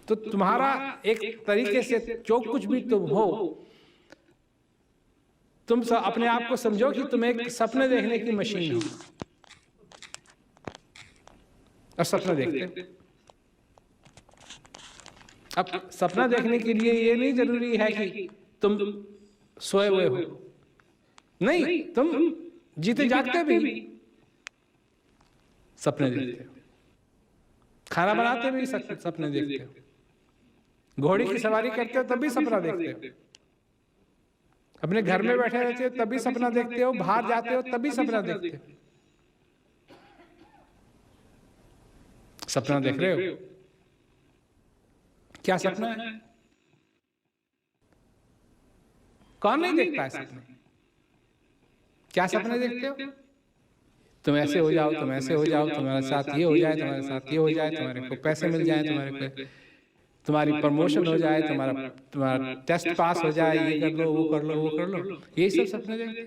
तो तुम्हारा एक तरीके से जो कुछ भी तुम हो, तुम अपने आप को समझो कि तुम एक सपने देखने की मशीन हो और सपना देखते हो। अब सपना देखने के लिए ये नहीं जरूरी है कि तुम सोए हुए हो, नहीं, तुम जीते जागते भी सपने देखते हो, खाना बनाते भी सपने देखते हो, घोड़ी की सवारी करते हो तब भी सपना देखते हो, अपने घर में बैठे रहते हो तब भी सपना देखते हो, बाहर जाते हो तब भी सपना देखते हो। सपना देख रहे हो? क्या सपना है? कौन नहीं देखता है सपने? क्या सपने देखते हो? तुम ऐसे हो जाओ, तुम ऐसे हो जाओ, तुम्हारे साथ ये हो जाए, तुम्हारे साथ ये हो जाए, तुम्हारे को पैसे मिल जाए, तुम्हारे को तुम्हारी प्रमोशन हो जाए, तुम्हारा टेस्ट पास हो जाए, ये कर लो, वो कर लो, वो कर लो, यही सब सपने देखते।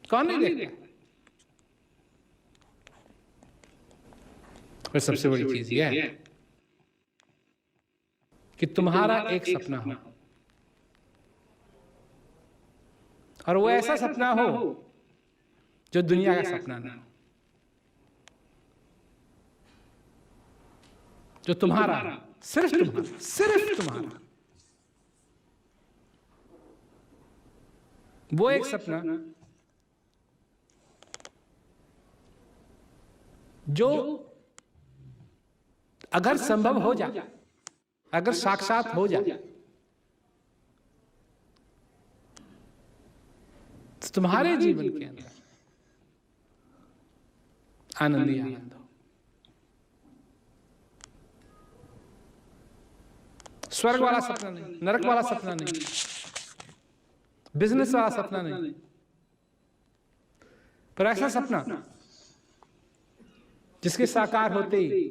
कौन नहीं देखता? और सबसे बड़ी चीज यह है कि तुम्हारा एक सपना हो और वो ऐसा सपना हो जो दुनिया का सपना ना हो, जो तुम्हारा, सिर्फ तुम्हारा, सिर्फ तुम्हारा। वो एक सपना जो अगर संभव हो जाए, अगर साक्षात हो जाए, तो तुम्हारे जीवन के अंदर आनंद ही आनंद हो। स्वर्ग वाला सपना नहीं, नरक वाला सपना नहीं, बिजनेस वाला सपना नहीं, पर ऐसा सपना जिसके साकार होते ही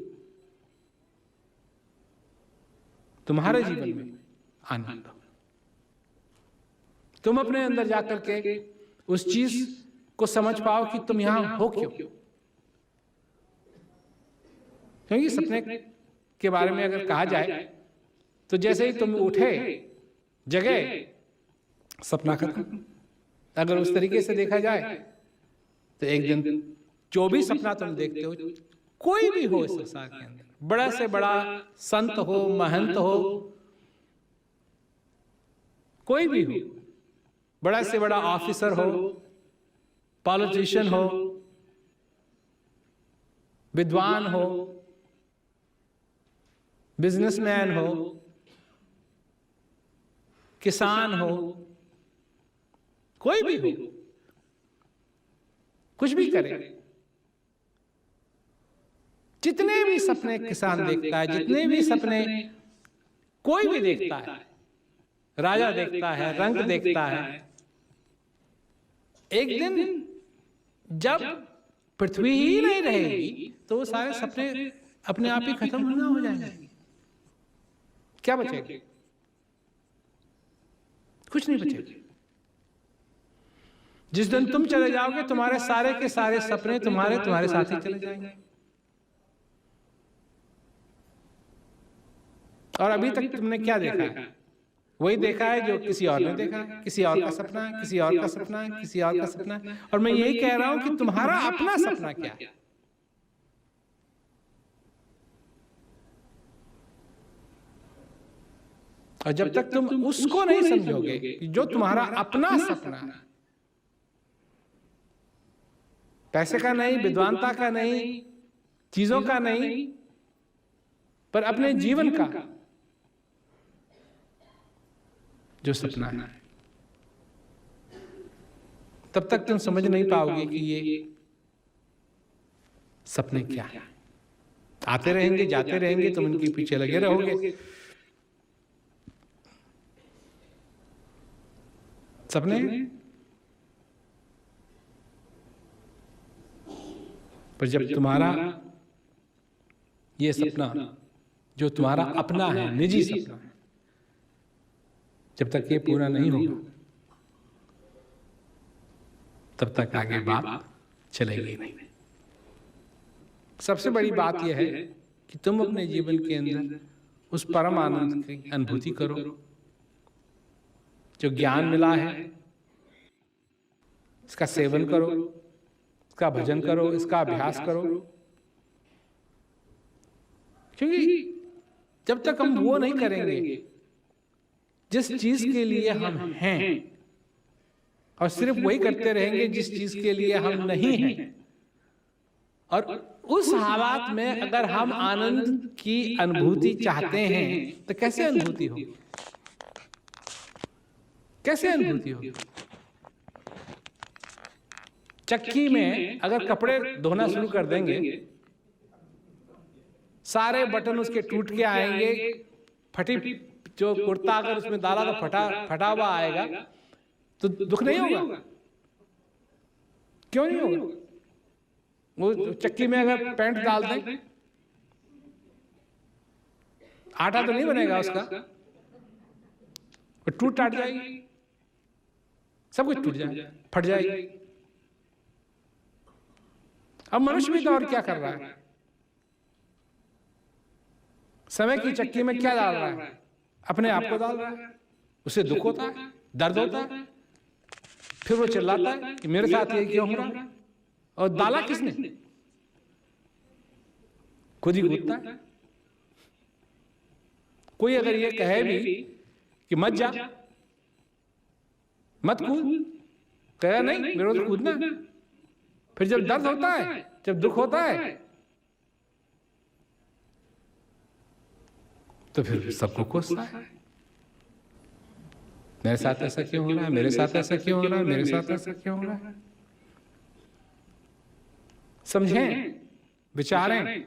तुम्हारे जीवन में आनंद हो। तुम अपने अंदर जाकर के उस चीज को समझ पाओ कि तुम यहां हो क्यों। क्योंकि सपने के बारे में अगर कहा जाए तो जैसे ही तुम उठे, जगे, सपना खत्म। अगर उस तरीके से देखा जाए तो एक दिन जो भी सपना तुम देखते हो, कोई भी हो इस संसार के अंदर, बड़ा से बड़ा संत हो, महंत हो, कोई भी हो, बड़ा से बड़ा ऑफिसर हो, पॉलिटिशियन हो, विद्वान हो, बिजनेसमैन हो, किसान हो, कोई भी हो, कुछ भी करे, जितने भी सपने किसान देखता है, जितने भी सपने कोई भी देखता है, राजा देखता है, रंग देखता है, एक दिन जब पृथ्वी ही नहीं रहेगी तो वो सारे सपने अपने आप ही खत्म होना हो जाएंगे। क्या बचेगा? कुछ नहीं बचेगा। जिस दिन तुम चले जाओगे, तुम्हारे सारे के सारे सपने तुम्हारे साथ ही चले जाएंगे। और अभी तक तुमने क्या देखा है? वही देखा है जो किसी और ने देखा है, किसी और का सपना है, किसी और का सपना है, किसी और का सपना है। और मैं यही कह रहा हूं कि तुम्हारा अपना सपना क्या है? और जब तक तुम उसको नहीं समझोगे कि जो तुम्हारा अपना सपना है, पैसे का नहीं, विद्वानता का नहीं, चीजों का नहीं, पर अपने जीवन का जो सपना है, तब तक तुम समझ नहीं पाओगे कि ये सपने क्या है। आते रहेंगे, जाते रहेंगे, तुम उनके पीछे लगे रहोगे। सपने पर जब तुम्हारा ये सपना जो तुम्हारा अपना है, निजी सपना है, जब तक ये पूरा नहीं होगा तब तक आगे बात चलेगी नहीं। सबसे बड़ी बात यह है कि तुम अपने जीवन के अंदर उस परम आनंद की अनुभूति करो जो ज्ञान मिला है। इसका सेवन करो, इसका भजन करो, इसका अभ्यास करो, क्योंकि जब तक हम वो नहीं करेंगे जिस चीज के लिए हम हैं, और सिर्फ वही करते रहेंगे जिस चीज के लिए हम नहीं हैं, और उस हालात में अगर हम आनंद की अनुभूति चाहते हैं तो कैसे अनुभूति हो, कैसे अनुभूति हो? चक्की में अगर कपड़े धोना शुरू कर देंगे, सारे बटन उसके टूट के आएंगे, फटी जो कुर्ता अगर उसमें डाला तो फटा हुआ आएगा, तो दुख नहीं होगा? क्यों नहीं होगा? वो चक्की में अगर पैंट डाल दें, आटा तो नहीं बनेगा उसका, टूट टाट जाएगी, सब कुछ टूट जाएगा, फट जाएगी। अब मनुष्य भी तो और क्या कर रहा है? समय की चक्की में क्या डाल रहा है? अपने आप को डाल रहा है। उसे दुख होता है, दर्द होता है, फिर वो चिल्लाता है कि मेरे साथ ये क्यों हो रहा है? और डाला किसने? खुद ही कूदता है। कोई अगर ये कहे भी कि मत जा, मत कूद, कहे नहीं मेरे को कूदना। फिर जब दर्द होता है, जब दुख होता है, तो फिर सबको कोसता है, मेरे साथ ऐसा क्यों हो रहा है, मेरे साथ ऐसा क्यों हो रहा है, मेरे साथ ऐसा क्यों हो रहा है। समझें, विचारें,